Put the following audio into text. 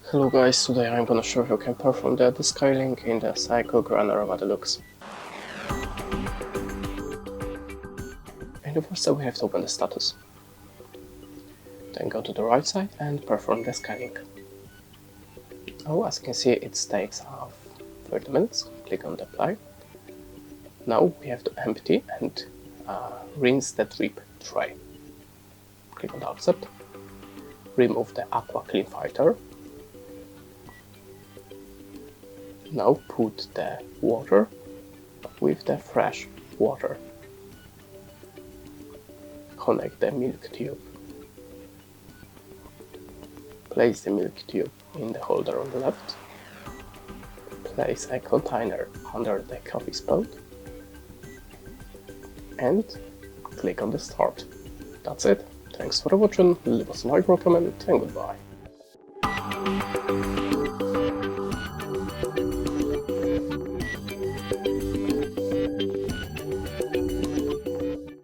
Hello guys, today I'm gonna show you how you can perform the descaling in the SAECO Granaroma Deluxe. In the first step we have to open the status. Then go to the right side and perform the scaling. Now as you can see it takes 30 minutes, click on the apply. Now we have to empty and rinse the drip tray. Click on the accept. Remove the aqua clean filter. Now put the water with the fresh water. Connect the milk tube. Place the milk tube in the holder on the left. Place a container under the coffee spout. And click on the start. That's it. Thanks for watching, leave us a like, comment, and goodbye.